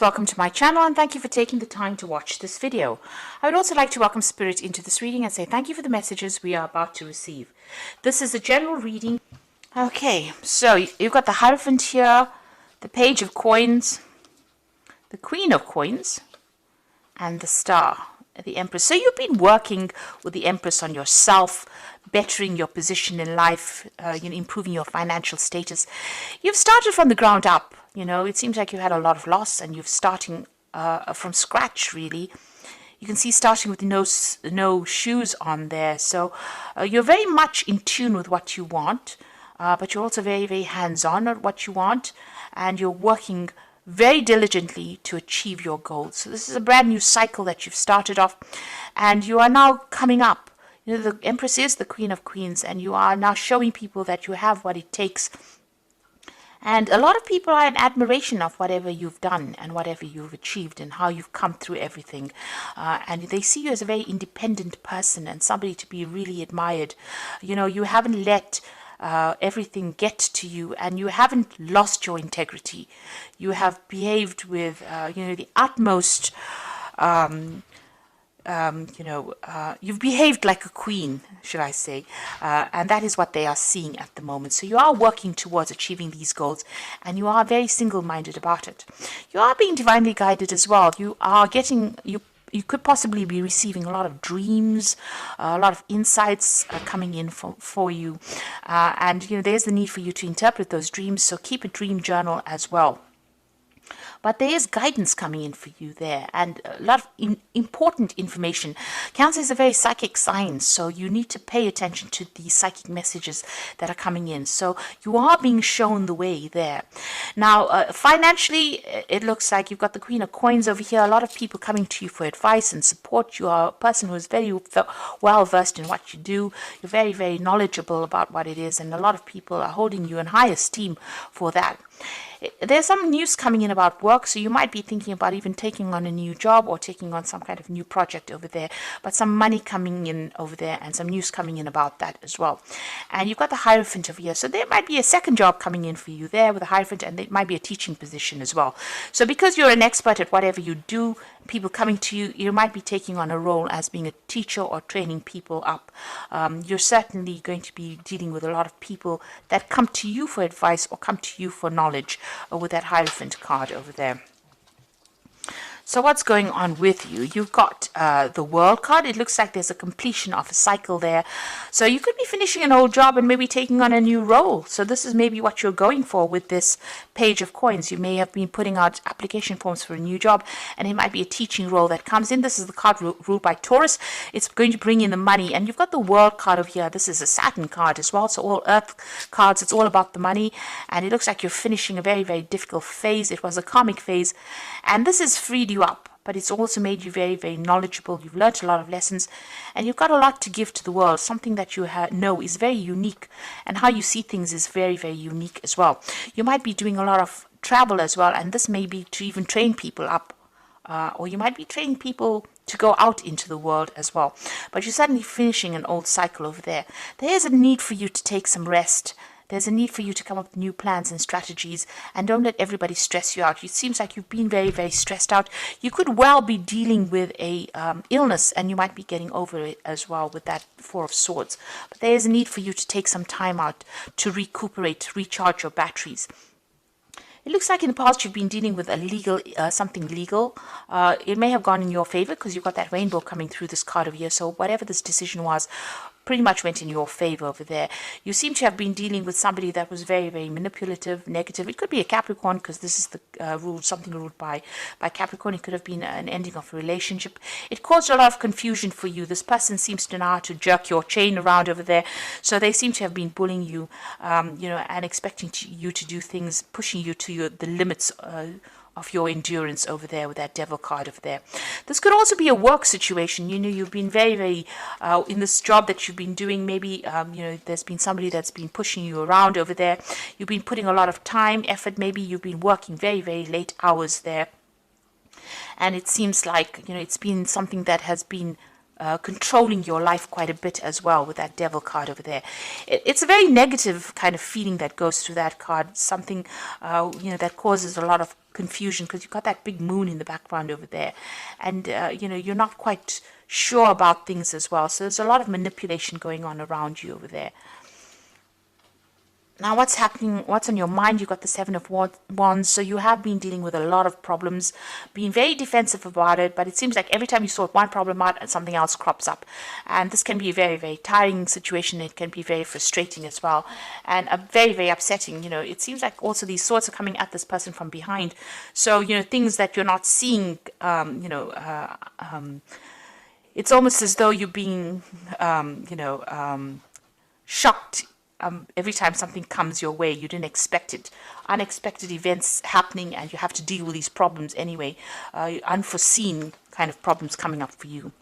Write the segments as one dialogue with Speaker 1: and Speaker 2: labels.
Speaker 1: Welcome to my channel and thank you for taking the time to watch this video. I would also like to welcome Spirit into this reading and say thank you for the messages we are about to receive. This is a general reading. Okay, so you've got the Hierophant here, the Page of Coins, the Queen of Coins, and the Star, the Empress. So you've been working with the Empress on yourself, bettering your position in life, improving your financial status. You've started from the ground up. It seems like you had a lot of loss and you're starting from scratch, really. You can see starting with no shoes on there. So you're very much in tune with what you want, but you're also very, very hands-on at what you want, and you're working very diligently to achieve your goals. So this is a brand new cycle that you've started off, and you are now coming up. The Empress is the Queen of Queens, and you are now showing people that you have what it takes. And a lot of people are in admiration of whatever you've done and whatever you've achieved and how you've come through everything. And they see you as a very independent person and somebody to be really admired. You haven't let everything get to you, and you haven't lost your integrity. You have behaved with, the utmost, you've behaved like a queen, should I say, and that is what they are seeing at the moment. So you are working towards achieving these goals, and you are very single-minded about it. You are being divinely guided as well. You are getting, you could possibly be receiving a lot of dreams, a lot of insights coming in for you, and there's the need for you to interpret those dreams, so keep a dream journal as well. But there is guidance coming in for you there, and a lot of important information. Cancer is a very psychic sign, so you need to pay attention to the psychic messages that are coming in. So you are being shown the way there. Now, financially, it looks like you've got the Queen of Coins over here. A lot of people coming to you for advice and support. You are a person who is very well versed in what you do. You're very, very knowledgeable about what it is, and a lot of people are holding you in high esteem for that. There's some news coming in about work, so you might be thinking about even taking on a new job or taking on some kind of new project over there, but some money coming in over there and some news coming in about that as well. And you've got the Hierophant over here, so there might be a second job coming in for you there with the Hierophant, and it might be a teaching position as well. So because you're an expert at whatever you do, people coming to you, you might be taking on a role as being a teacher or training people up. You're certainly going to be dealing with a lot of people that come to you for advice or come to you for knowledge with that Hierophant card over there. So what's going on with you? You've got the World card. It looks like there's a completion of a cycle there. So you could be finishing an old job and maybe taking on a new role. So this is maybe what you're going for with this Page of Coins. You may have been putting out application forms for a new job, and it might be a teaching role that comes in. This is the card ruled by Taurus. It's going to bring in the money. And you've got the World card over here. This is a Saturn card as well. So all Earth cards, it's all about the money. And it looks like you're finishing a very, very difficult phase. It was a karmic phase. And this has freed you up, but it's also made you very, very knowledgeable. You've learned a lot of lessons, and you've got a lot to give to the world. Something that you know is very unique, and how you see things is very, very unique as well. You might be doing a lot of travel as well, and this may be to even train people up, or you might be training people to go out into the world as well. But you're suddenly finishing an old cycle over there. There is a need for you to take some rest. There's a need for you to come up with new plans and strategies, and don't let everybody stress you out. It seems like you've been very, very stressed out. You could well be dealing with a illness, and you might be getting over it as well with that Four of Swords. But there is a need for you to take some time out to recuperate, recharge your batteries. It looks like in the past you've been dealing with a legal, something legal. It may have gone in your favor because you've got that rainbow coming through this card over here. So whatever this decision was, pretty much went in your favor over there. You seem to have been dealing with somebody that was very, very manipulative, negative. It could be a Capricorn, because this is the something ruled by Capricorn. It could have been an ending of a relationship. It caused a lot of confusion for you. This person seems to know how to jerk your chain around over there. So they seem to have been bullying you, and expecting you to do things, pushing you to the limits of your endurance over there with that Devil card over there. This could also be a work situation. You've been very, very in this job that you've been doing. Maybe there's been somebody that's been pushing you around over there. You've been putting a lot of time, effort. Maybe you've been working very, very late hours there, and it seems like it's been something that has been controlling your life quite a bit as well with that Devil card over there. It's a very negative kind of feeling that goes through that card. Something that causes a lot of confusion because you've got that big moon in the background over there. And, you're not quite sure about things as well. So there's a lot of manipulation going on around you over there. Now, what's happening, what's on your mind? You've got the Seven of Wands, so you have been dealing with a lot of problems, being very defensive about it, but it seems like every time you sort one problem out, something else crops up. And this can be a very, very tiring situation. It can be very frustrating as well, and very, very upsetting. It seems like also these swords are coming at this person from behind. So, things that you're not seeing, it's almost as though you're being, shocked every time something comes your way. You didn't expect it. Unexpected events happening, and you have to deal with these problems anyway. Unforeseen kind of problems coming up for you.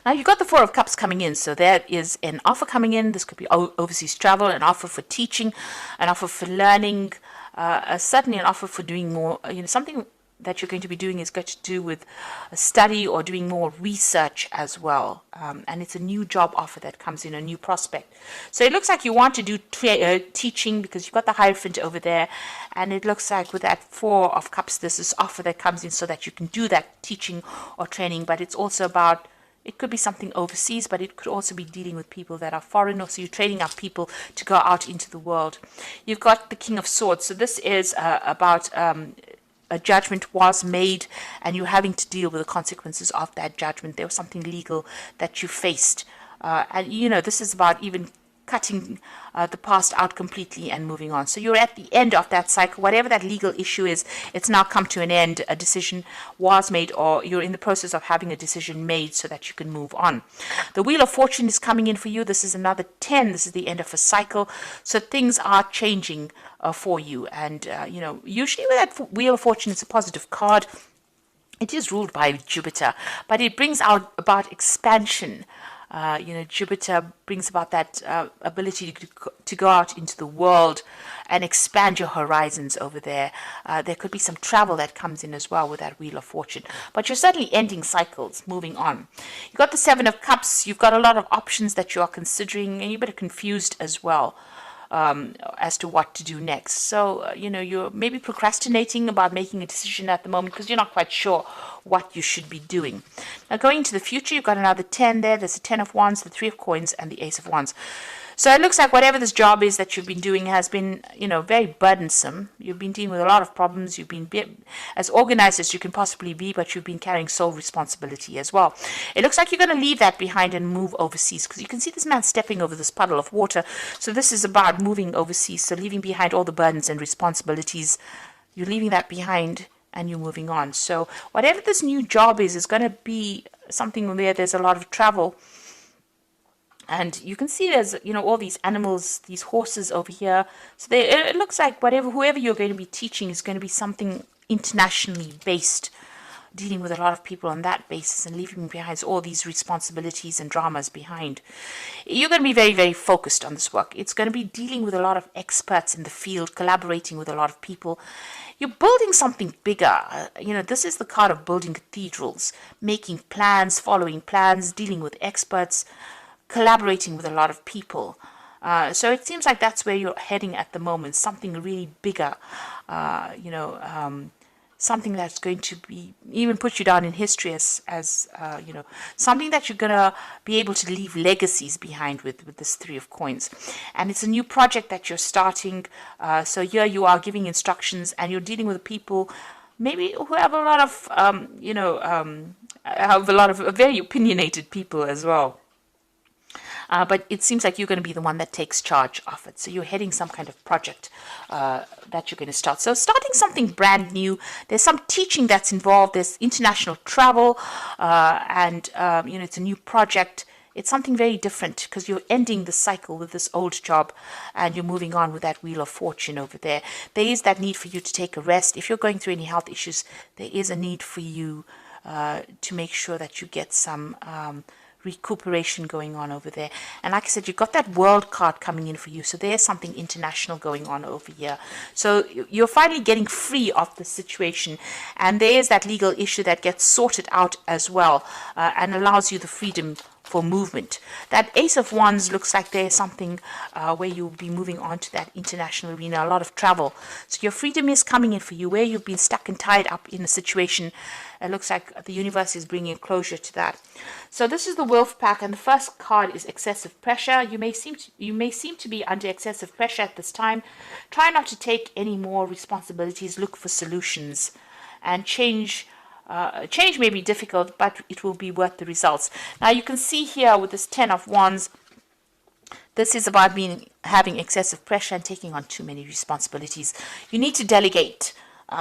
Speaker 1: Now, you've got the Four of Cups coming in, so there is an offer coming in. This could be overseas travel, an offer for teaching, an offer for learning, certainly an offer for doing more, something that you're going to be doing is going to do with a study or doing more research as well. And it's a new job offer that comes in, a new prospect. So it looks like you want to do teaching because you've got the Hierophant over there. And it looks like with that Four of Cups, there's this offer that comes in so that you can do that teaching or training. But it's also about, it could be something overseas, but it could also be dealing with people that are foreign, or so you're training up people to go out into the world. You've got the King of Swords. So this is about a judgment was made, and you're having to deal with the consequences of that judgment. There was something legal that you faced. And, this is about even cutting the past out completely and moving on. So you're at the end of that cycle. Whatever that legal issue is, it's now come to an end. A decision was made, or you're in the process of having a decision made so that you can move on. The Wheel of Fortune is coming in for you. This is another 10. This is the end of a cycle. So things are changing for you. And, usually with that Wheel of Fortune, it's a positive card. It is ruled by Jupiter, but it brings out about expansion. Jupiter brings about that ability to go out into the world and expand your horizons over there. There could be some travel that comes in as well with that Wheel of Fortune. But you're certainly ending cycles, moving on. You've got the Seven of Cups. You've got a lot of options that you are considering, and you're a bit confused as well as to what to do next. So, you're maybe procrastinating about making a decision at the moment because you're not quite sure what you should be doing. Now, going into the future, you've got another 10 there. There's the 10 of Wands, the 3 of Coins, and the Ace of Wands. So it looks like whatever this job is that you've been doing has been, very burdensome. You've been dealing with a lot of problems. You've been as organized as you can possibly be, but you've been carrying sole responsibility as well. It looks like you're going to leave that behind and move overseas, because you can see this man stepping over this puddle of water. So this is about moving overseas, so leaving behind all the burdens and responsibilities. You're leaving that behind and you're moving on. So whatever this new job is going to be something where there's a lot of travel. And you can see there's, all these animals, these horses over here. So it looks like whoever you're going to be teaching is going to be something internationally based, dealing with a lot of people on that basis and leaving behind all these responsibilities and dramas behind. You're going to be very, very focused on this work. It's going to be dealing with a lot of experts in the field, collaborating with a lot of people. You're building something bigger. This is the card of building cathedrals, making plans, following plans, dealing with experts, collaborating with a lot of people. So it seems like that's where you're heading at the moment, something really bigger, something that's going to be even put you down in history as something that you're going to be able to leave legacies behind with this 3 of Coins. And it's a new project that you're starting. So here you are giving instructions, and you're dealing with people maybe who have a lot of, very opinionated people as well. But it seems like you're going to be the one that takes charge of it. So you're heading some kind of project that you're going to start. So starting something brand new. There's some teaching that's involved. There's international travel. And it's a new project. It's something very different because you're ending the cycle with this old job and you're moving on with that Wheel of Fortune over there. There is that need for you to take a rest. If you're going through any health issues, there is a need for you to make sure that you get some recuperation going on over there. And like I said, you've got that World card coming in for you, so there's something international going on over here. So you're finally getting free of the situation, and there's that legal issue that gets sorted out as well, and allows you the freedom for movement. That Ace of Wands looks like there's something where you'll be moving on to that international arena, a lot of travel. So your freedom is coming in for you. Where you've been stuck and tied up in a situation, it looks like the universe is bringing closure to that. So this is the Wolf Pack, and the first card is excessive pressure. You may seem to be under excessive pressure at this time. Try not to take any more responsibilities. Look for solutions, and change may be difficult, but it will be worth the results. Now you can see here with this 10 of Wands, this is about having excessive pressure and taking on too many responsibilities. You need to delegate,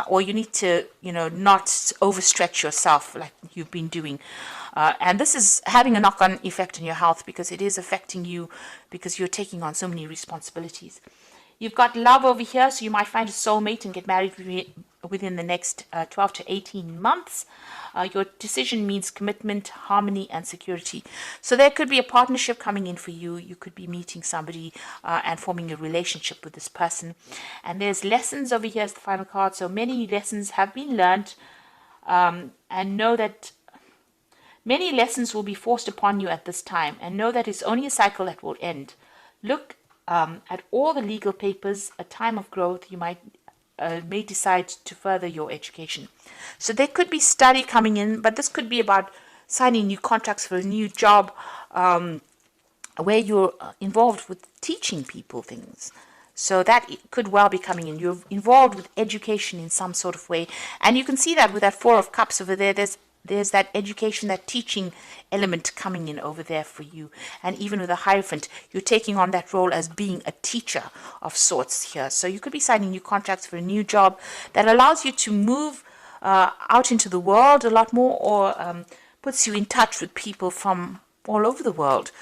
Speaker 1: or you need to, not overstretch yourself like you've been doing. And this is having a knock-on effect on your health, because it is affecting you because you're taking on so many responsibilities. You've got love over here, so you might find a soulmate and get married within the next 12 to 18 months. Your decision means commitment, harmony, and security. So there could be a partnership coming in for you. You could be meeting somebody and forming a relationship with this person. And there's lessons over here as the final card. So many lessons have been learned, and know that many lessons will be forced upon you at this time, and know that it's only a cycle that will end. Look at all the legal papers. A time of growth. You may decide to further your education. So there could be study coming in, but this could be about signing new contracts for a new job, where you're involved with teaching people things. So that could well be coming in. You're involved with education in some sort of way. And you can see that with that Four of Cups over there. There's that education, that teaching element coming in over there for you. And even with the Hierophant, you're taking on that role as being a teacher of sorts here. So you could be signing new contracts for a new job that allows you to move out into the world a lot more, or puts you in touch with people from all over the world.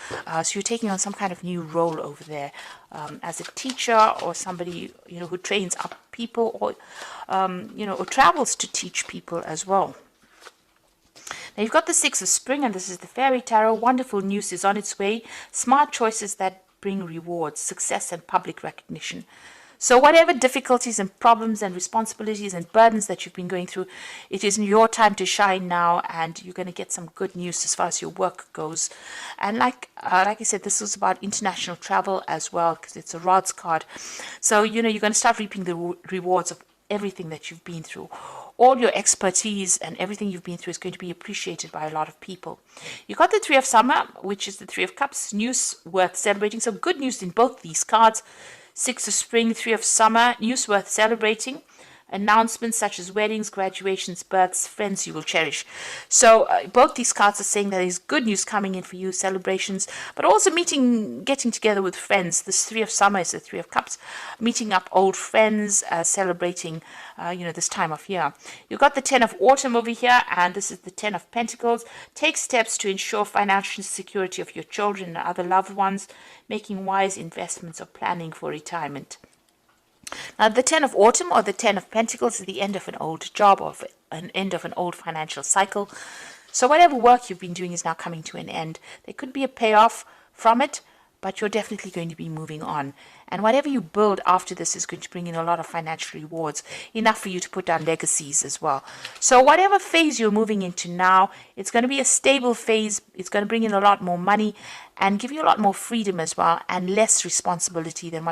Speaker 1: So you're taking on some kind of new role over there as a teacher, or somebody who trains up people, or or travels to teach people as well. Now you've got the Six of Spring, and this is the Fairy Tarot. Wonderful news is on its way. Smart choices that bring rewards, success, and public recognition. So whatever difficulties and problems and responsibilities and burdens that you've been going through, it is your time to shine now, and you're going to get some good news as far as your work goes. And like I said, this was about international travel as well, because it's a Rods card. So you're going to start reaping the rewards of everything that you've been through. All your expertise and everything you've been through is going to be appreciated by a lot of people. You got the Three of Summer, which is the Three of Cups, news worth celebrating. So good news in both these cards. Six of Spring, Three of Summer, news worth celebrating. Announcements such as weddings, graduations, births, friends you will cherish. So both these cards are saying that there's good news coming in for you, celebrations, but also getting together with friends. This Three of Summer is the Three of Cups, meeting up old friends, celebrating, this time of year. You've got the Ten of Autumn over here, and this is the Ten of Pentacles. Take steps to ensure financial security of your children and other loved ones, making wise investments or planning for retirement. Now, the Ten of Autumn, or the Ten of Pentacles, is the end of an old job, or an end of an old financial cycle. So whatever work you've been doing is now coming to an end. There could be a payoff from it, but you're definitely going to be moving on. And whatever you build after this is going to bring in a lot of financial rewards, enough for you to put down legacies as well. So whatever phase you're moving into now, it's going to be a stable phase. It's going to bring in a lot more money and give you a lot more freedom as well, and less responsibility than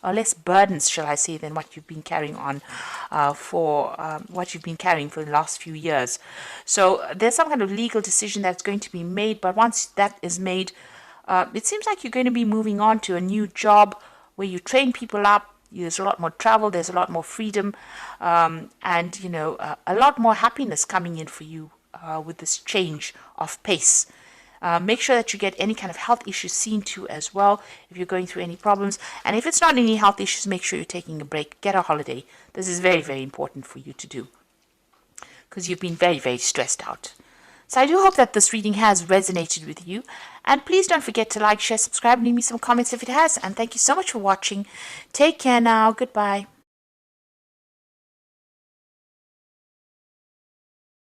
Speaker 1: or less burdens, shall I say, than what you've been carrying on for the last few years. So there's some kind of legal decision that's going to be made, but once that is made, it seems like you're going to be moving on to a new job where you train people up. There's a lot more travel, there's a lot more freedom, and a lot more happiness coming in for you with this change of pace. Make sure that you get any kind of health issues seen to as well if you're going through any problems. And if it's not any health issues, make sure you're taking a break. Get a holiday. This is very, very important for you to do, because you've been very, very stressed out. So I do hope that this reading has resonated with you. And please don't forget to like, share, subscribe, and leave me some comments if it has. And thank you so much for watching. Take care now. Goodbye.